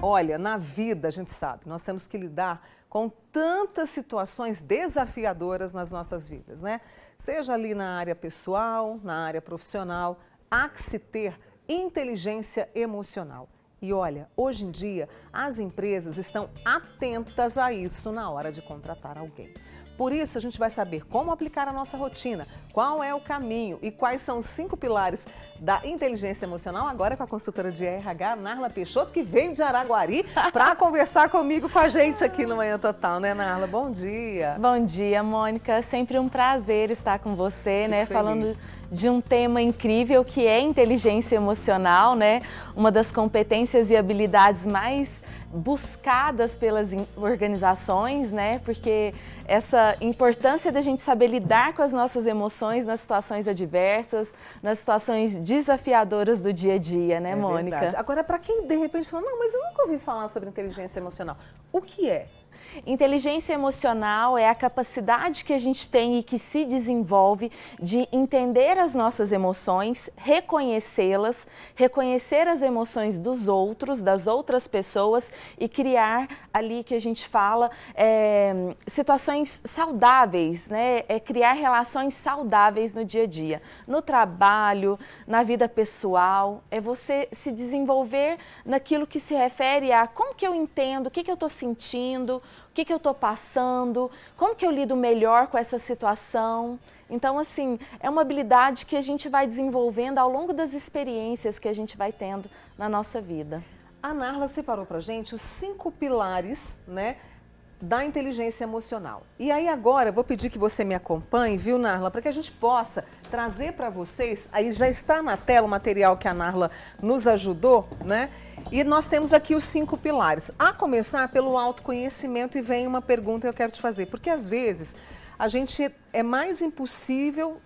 Olha, na vida, a gente sabe, nós temos que lidar com tantas situações desafiadoras nas nossas vidas, né? Seja ali na área pessoal, na área profissional, há que se ter inteligência emocional. E olha, hoje em dia, as empresas estão atentas a isso na hora de contratar alguém. Por isso, a gente vai saber como aplicar a nossa rotina, qual é o caminho e quais são os 5 pilares da inteligência emocional, agora com a consultora de RH, Narla Peixoto, que veio de Araguari para conversar comigo, com a gente aqui no Manhã Total, né, Narla? Bom dia. Bom dia, Mônica. Sempre um prazer estar com você, Fico né, feliz. falando de um tema incrível que é inteligência emocional, né? Uma das competências e habilidades mais buscadas pelas organizações, né? Porque essa importância da gente saber lidar com as nossas emoções nas situações adversas, nas situações desafiadoras do dia a dia, né, Mônica? Verdade. Agora, para quem de repente fala, não, mas eu nunca ouvi falar sobre inteligência emocional, o que é? Inteligência emocional é a capacidade que a gente tem e que se desenvolve de entender as nossas emoções, reconhecê-las, reconhecer as emoções dos outros, das outras pessoas e criar ali que a gente fala situações saudáveis, né? Criar relações saudáveis no dia a dia, no trabalho, na vida pessoal, é você se desenvolver naquilo que se refere a como que eu entendo, o que eu estou sentindo, o que eu estou passando, como que eu lido melhor com essa situação. Então, assim, é uma habilidade que a gente vai desenvolvendo ao longo das experiências que a gente vai tendo na nossa vida. A Narla separou pra gente os 5 pilares, né, da inteligência emocional. E aí agora eu vou pedir que você me acompanhe, viu, Narla, para que a gente possa trazer para vocês, aí já está na tela o material que a Narla nos ajudou, né? E nós temos aqui os 5 pilares. A começar pelo autoconhecimento, e vem uma pergunta que eu quero te fazer, porque às vezes a gente é mais impulsivo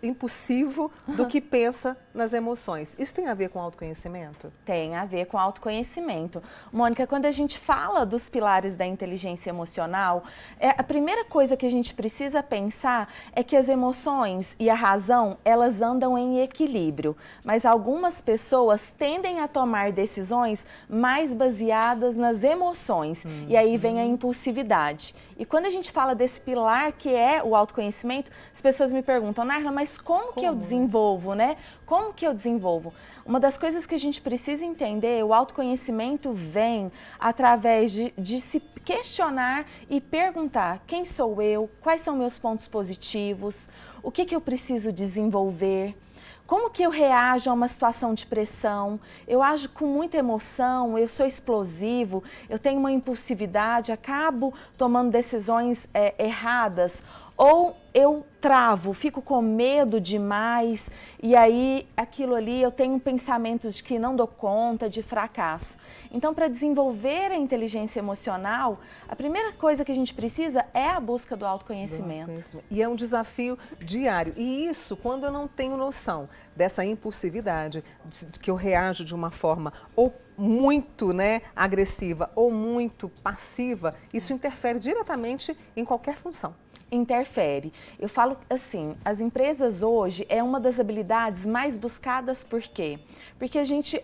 do que pensa nas emoções. Isso tem a ver com autoconhecimento? Tem a ver com autoconhecimento. Mônica, quando a gente fala dos pilares da inteligência emocional, a primeira coisa que a gente precisa pensar é que as emoções e a razão, elas andam em equilíbrio, mas algumas pessoas tendem a tomar decisões mais baseadas nas emoções, e aí vem a impulsividade. E quando a gente fala desse pilar que é o autoconhecimento, as pessoas me perguntam, Narla, mas como que eu desenvolvo, né? Como que eu desenvolvo? Uma das coisas que a gente precisa entender, o autoconhecimento vem através de se questionar e perguntar quem sou eu, quais são meus pontos positivos, o que eu preciso desenvolver. Como que eu reajo a uma situação de pressão? Eu ajo com muita emoção, eu sou explosivo, eu tenho uma impulsividade, acabo tomando decisões erradas, ou eu travo, fico com medo demais e aí aquilo ali eu tenho pensamentos de que não dou conta, de fracasso. Então, para desenvolver a inteligência emocional, a primeira coisa que a gente precisa é a busca do autoconhecimento. E é um desafio diário. E isso, quando eu não tenho noção dessa impulsividade, de que eu reajo de uma forma ou muito, né, agressiva ou muito passiva, isso interfere diretamente em qualquer função. Interfere. Eu falo assim, as empresas hoje é uma das habilidades mais buscadas, por quê? Porque a gente,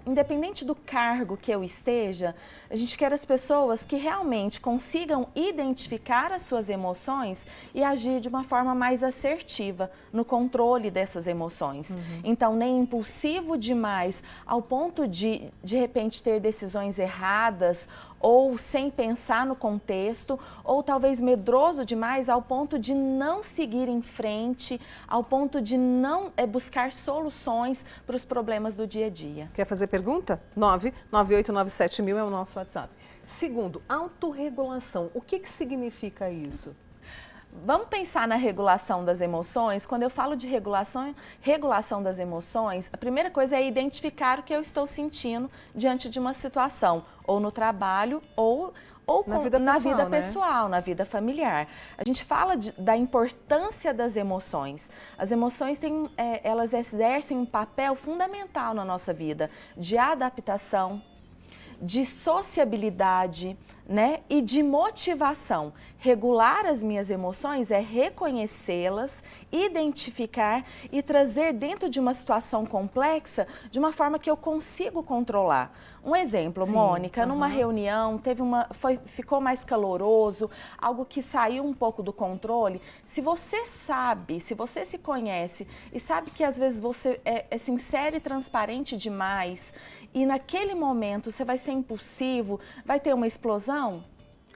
independente do cargo que eu esteja, a gente quer as pessoas que realmente consigam identificar as suas emoções e agir de uma forma mais assertiva no controle dessas emoções. Então, nem impulsivo demais ao ponto de repente, ter decisões erradas ou sem pensar no contexto, ou talvez medroso demais ao ponto de não seguir em frente, ao ponto de não buscar soluções para os problemas do dia a dia. Quer fazer pergunta? 99897.000 é o nosso WhatsApp. Segundo, autorregulação. O que significa isso? Vamos pensar na regulação das emoções. Quando eu falo de regulação das emoções, a primeira coisa é identificar o que eu estou sentindo diante de uma situação, ou no trabalho, ou na vida pessoal, na vida familiar. A gente fala da importância das emoções. As emoções elas exercem um papel fundamental na nossa vida, de adaptação, de sociabilidade, né? E de motivação. Regular as minhas emoções é reconhecê-las, identificar e trazer dentro de uma situação complexa de uma forma que eu consigo controlar. Um exemplo, Mônica, numa reunião ficou mais caloroso, algo que saiu um pouco do controle. Se você sabe, se você se conhece e sabe que às vezes você é sincero e transparente demais e naquele momento você vai ser impulsivo, vai ter uma explosão,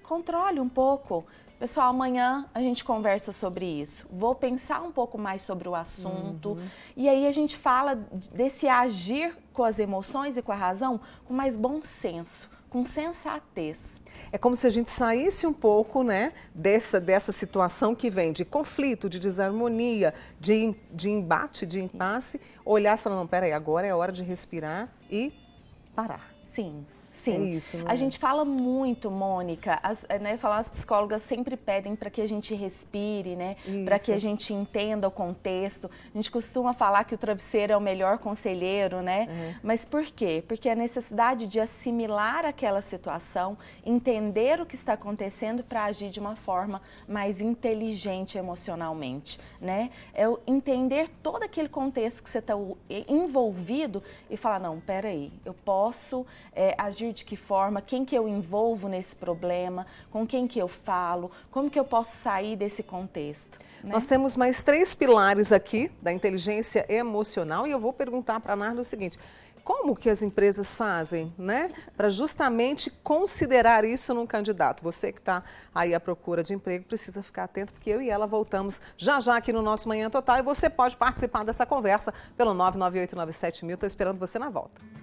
controle um pouco. Pessoal, amanhã a gente conversa sobre isso. Vou pensar um pouco mais sobre o assunto. E aí a gente fala desse agir com as emoções e com a razão com mais bom senso, com sensatez. É como se a gente saísse um pouco, né, dessa situação que vem de conflito, de desarmonia, de embate, de impasse, olhasse e falar, não, peraí, agora é hora de respirar e parar. Sim. Sim, é isso, né? A gente fala muito, Mônica, as psicólogas sempre pedem para que a gente respire, né? Para que a gente entenda o contexto. A gente costuma falar que o travesseiro é o melhor conselheiro, né? Mas por quê? Porque a necessidade de assimilar aquela situação, entender o que está acontecendo para agir de uma forma mais inteligente emocionalmente, né? É entender todo aquele contexto que você está envolvido e falar, não, peraí, eu posso agir de que forma, quem que eu envolvo nesse problema, com quem que eu falo, como que eu posso sair desse contexto. Né? Nós temos mais 3 pilares aqui da inteligência emocional e eu vou perguntar para a Narda o seguinte, como que as empresas fazem, né, para justamente considerar isso num candidato? Você que está aí à procura de emprego precisa ficar atento, porque eu e ela voltamos já aqui no nosso Manhã Total e você pode participar dessa conversa pelo 99897.000. Estou esperando você na volta.